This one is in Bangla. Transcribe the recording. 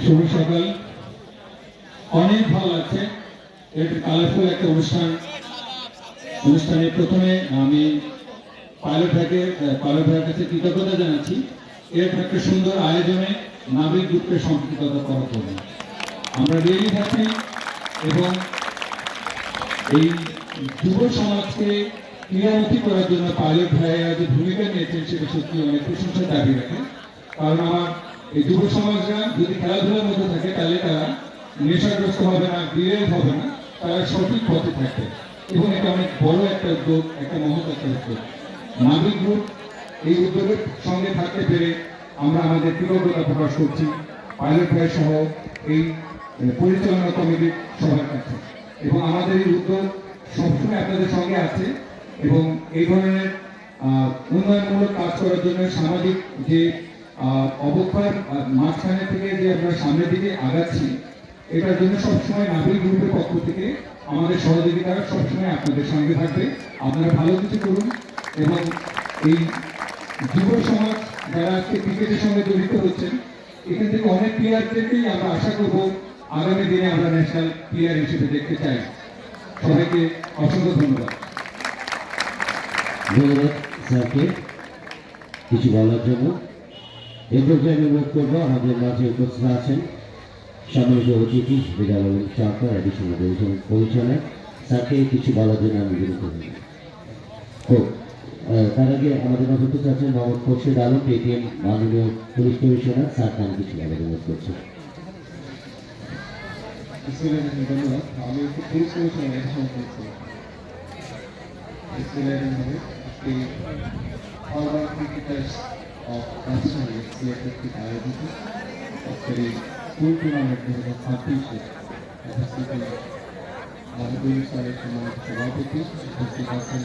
শুভ সকাল। অনেক ভালো লাগছে, এর কালারফুল একটা অনুষ্ঠানে প্রথমে আমি পাইলট ভাইয়ের কাছে কৃতজ্ঞতা জানাচ্ছি। এর একটা সুন্দর আয়োজনে নাবিক গ্রুপকে সম্পৃক্ততা করার জন্য আমরা রিয়েলি হ্যাপি। এবং এই যুব সমাজকে ক্রিয়ামুখী করার জন্য পাইলট ভাইয়েরা যে ভূমিকা নিয়েছেন সেটা সত্যি অনেক প্রশংসার দাবি রাখে। কারণ আমার এই যুব সমাজরা যদি খেলাধুলার মধ্যে থাকে তাহলে তারা নেশাগ্রস্ত হবে না, বিরেল হবে না, তারা সঠিক পথে থাকবে। এবং এটা অনেক বড় একটা উদ্যোগ, একটা মহৎ একটা উদ্যোগ। নাবিক গ্রুপ এই উদ্যোগের সঙ্গে থাকতে পেরে আমরা আমাদের কৃতজ্ঞতা প্রকাশ করছি পাইলট ভাই সহ এই পরিচালনা কমিটির সবার কাছে। এবং আমাদের এই উদ্যোগ সবসময় আপনাদের সঙ্গে আছে এবং এই ধরনের উন্নয়নমূলক কাজ করার জন্য সামাজিক যে অবক্ষয়ের মাঝখানে থেকে যে আমরা সামনের দিকে আগাচ্ছি, এটার জন্য সবসময় নাগরিক গ্রুপের পক্ষ থেকে আমাদের সহযোগিতা সবসময় আপনাদের সঙ্গে থাকবে। আপনারা ভালো কিছু করুন এবং এই যুব সমাজ যারা আজকে ক্রিকেটের সঙ্গে জড়িত হচ্ছেন, এখান থেকে অনেক প্লেয়ারদেরকেই আমরা আশা করব আগামী দিনে আমরা ন্যাশনাল প্লেয়ার হিসেবে দেখতে চাই। সবাইকে অসংখ্য ধন্যবাদ। ধন্যবাদ স্যারকে কিছু বলার জন্য। এই পর্যায়ে অনুরোধ করবো আমাদের মাঝে উপস্থিত আছেন সম্মানিত অতিথি বিদ্যালয় সরকার অ্যাডিশনাল ডিভিশন পরিচালক, স্যারকে কিছু বলার জন্য আমি বিরত হই। তার আগে আমাদের মাঝে উপস্থিত আছেন মোহাম্মদ খোরশেদ আলম, পেটিএম মাননীয় পুলিশ কমিশনার, স্যারকে আমি কিছু বলার অনুরোধ করছি। ধন্যবাদ। আমি একটু পুলিশ কমিশনের অ্যাডিশন করছি। একটি forward cricketers of national selected থেকে আয়োজিত আজকের এই স্কুল টুর্নামেন্ট 2026 উপস্থিত মাননীয় পুলিশ সম্মানিত সভাপতি উপস্থিত আছেন